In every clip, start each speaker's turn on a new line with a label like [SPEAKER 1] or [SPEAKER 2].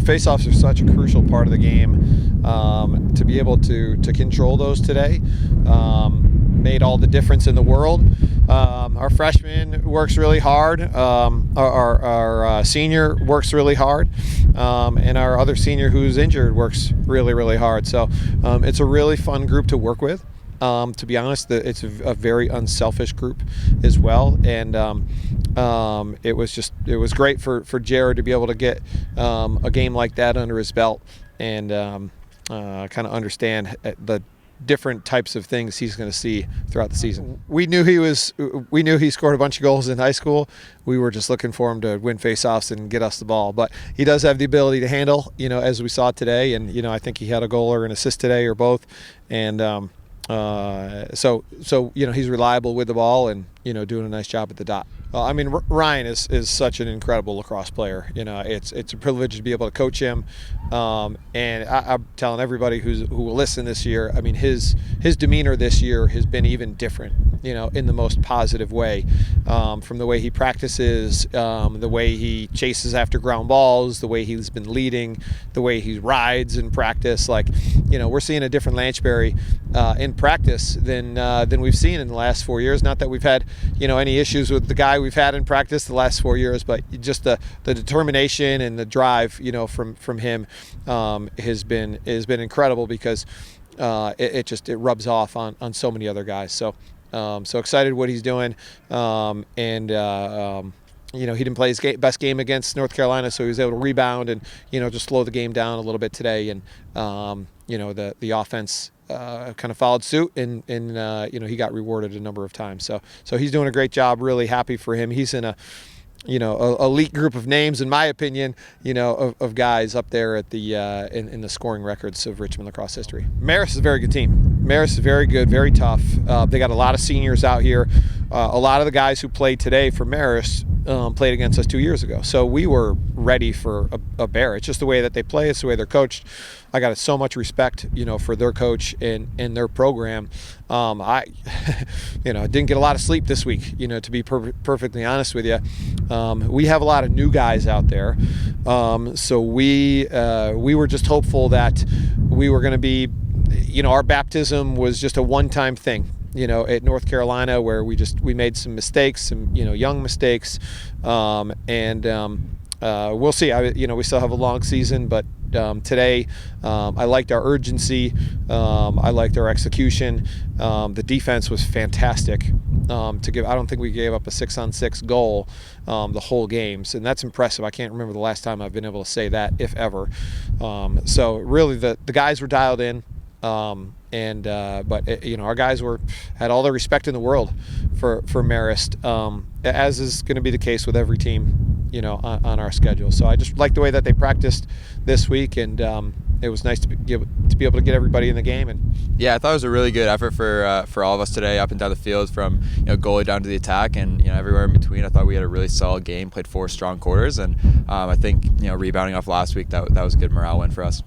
[SPEAKER 1] faceoffs are such a crucial part of the game. To be able to control those today made all the difference in the world. Our freshman works really hard. Our senior works really hard, and our other senior who's injured works really, really hard. So it's a really fun group to work with. To be honest, it's a very unselfish group as well, and it was great for Jared to be able to get a game like that under his belt and kind of understand the different types of things he's going to see throughout the season. We knew he scored a bunch of goals in high school. We were just looking for him to win faceoffs and get us the ball. But he does have the ability to handle, as we saw today. And I think he had a goal or an assist today or both. And so he's reliable with the ball and doing a nice job at the dot. Ryan is such an incredible lacrosse player. It's a privilege to be able to coach him, and I'm telling everybody who will listen this year. His demeanor this year has been even different. In the most positive way, from the way he practices, the way he chases after ground balls, the way he's been leading, the way he rides in practice. We're seeing a different Lanchbury in practice than we've seen in the last 4 years. Not that we've had any issues with the guy we've had in practice the last 4 years, but just the determination and the drive from him has been incredible, because it rubs off on so many other guys. So excited what he's doing, and he didn't play his best game against North Carolina, so he was able to rebound and just slow the game down a little bit today, and the offense kind of followed suit, and he got rewarded a number of times. So he's doing a great job. Really happy for him. He's in a elite group of names, in my opinion, of guys up there at the in the scoring records of Richmond lacrosse history. Marist is a very good team. Marist is very good, very tough. They got a lot of seniors out here. A lot of the guys who played today for Marist played against us 2 years ago. So we were ready for a bear. It's just the way that they play. It's the way they're coached. I got so much respect, for their coach and their program. I didn't get a lot of sleep this week, to be perfectly honest with you. We have a lot of new guys out there. So we were just hopeful that we were going to be, our baptism was just a one-time thing. At North Carolina, where we made some mistakes, some young mistakes, and we'll see. We still have a long season, but today I liked our urgency. I liked our execution. The defense was fantastic. I don't think we gave up a 6-on-6 goal the whole game, and that's impressive. I can't remember the last time I've been able to say that, if ever. So really, the guys were dialed in. But our guys had all the respect in the world for Marist, as is going to be the case with every team, on our schedule. So I just like the way that they practiced this week, and it was nice to be able to get everybody in the game. And
[SPEAKER 2] yeah, I thought it was a really good effort for all of us today, up and down the field, from goalie down to the attack, and everywhere in between. I thought we had a really solid game, played 4 strong quarters, and I think rebounding off last week, that was a good morale win for us.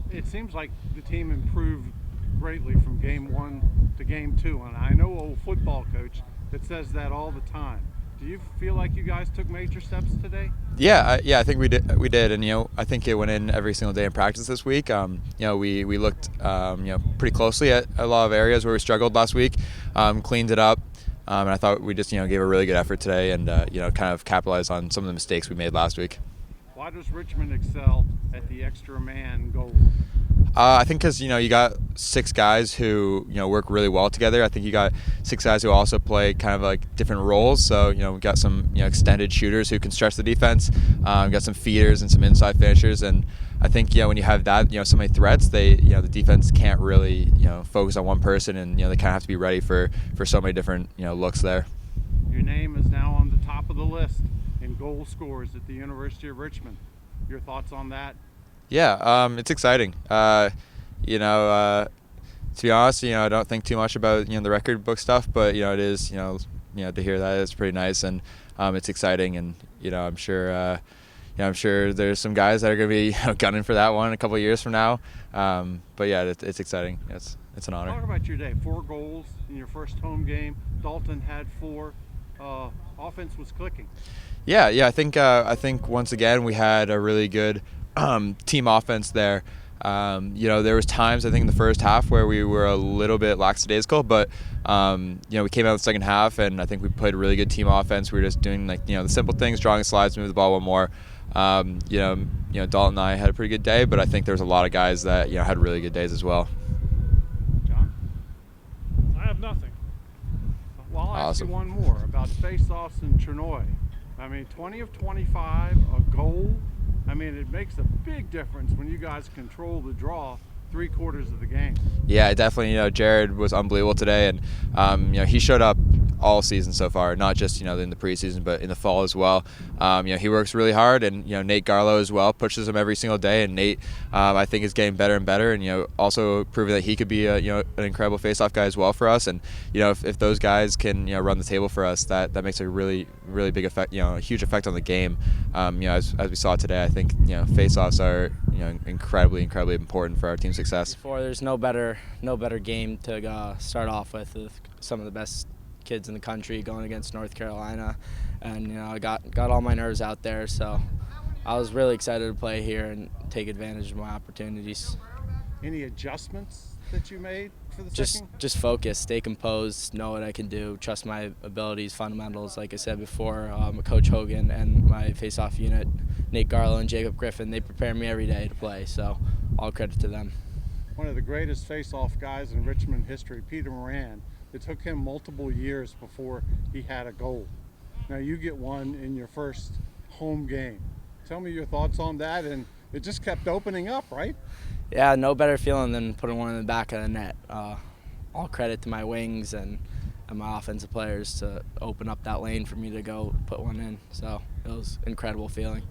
[SPEAKER 3] It seems like the team improved greatly from game 1 to game 2, and I know a football coach that says that all the time. Do you feel like you guys took major steps today?
[SPEAKER 2] Yeah, I think we did, and I think it went in every single day in practice this week. We looked pretty closely at a lot of areas where we struggled last week, cleaned it up, and I thought we just gave a really good effort today, and kind of capitalized on some of the mistakes we made last week.
[SPEAKER 3] Why does Richmond excel at the extra man goal?
[SPEAKER 2] I think because you got 6 guys who work really well together. I think you got 6 guys who also play kind of like different roles. So we got some extended shooters who can stretch the defense. We got some feeders and some inside finishers. And I think when you have that so many threats, the defense can't really focus on one person, and they kind of have to be ready for so many different looks there.
[SPEAKER 3] Your name is now on the top of the list in goal scores at the University of Richmond. Your thoughts on that?
[SPEAKER 2] Yeah, it's exciting. To be honest, I don't think too much about the record book stuff, but it is to hear that is pretty nice, and it's exciting, and I'm sure there's some guys that are going to be gunning for that one a couple of years from now. But yeah, it's exciting. It's an honor.
[SPEAKER 3] Talk about your day. 4 goals in your first home game. Dalton had 4. Offense was clicking.
[SPEAKER 2] Yeah. I think once again we had a really good team offense there. There was times I think in the first half where we were a little bit lackadaisical, but we came out in the second half and I think we played a really good team offense. We were just doing the simple things, drawing slides, move the ball one more. Dalton and I had a pretty good day, but I think there's a lot of guys that had really good days as well.
[SPEAKER 3] John? I have nothing. Well, I'll ask you one more about faceoffs in Chernoi. I mean, 20 of 25, a goal. I mean, it makes a big difference when you guys control the draw 3/4 of the game.
[SPEAKER 2] Yeah, definitely. Jared was unbelievable today, and he showed up all season so far, not just in the preseason, but in the fall as well. He works really hard, and Nate Garlow as well pushes him every single day. And Nate, I think, is getting better and better, and also proving that he could be an incredible face-off guy as well for us. And if those guys can run the table for us, that makes a really big effect, a huge effect on the game. As we saw today, I think face-offs are incredibly important for our team success.
[SPEAKER 4] There's no better game to start off with some of the best kids in the country going against North Carolina, and I got all my nerves out there, so I was really excited to play here and take advantage of my opportunities.
[SPEAKER 3] Any adjustments that you made for the second?
[SPEAKER 4] Just focus, stay composed, know what I can do, trust my abilities, fundamentals. Like I said before, Coach Hogan and my face-off unit, Nate Garlow and Jacob Griffin, they prepare me every day to play, so all credit to them.
[SPEAKER 3] One of the greatest face-off guys in Richmond history, Peter Moran, it took him multiple years before he had a goal. Now you get one in your first home game. Tell me your thoughts on that, and it just kept opening up, right?
[SPEAKER 4] Yeah, no better feeling than putting one in the back of the net. All credit to my wings and my offensive players to open up that lane for me to go put one in. So it was an incredible feeling.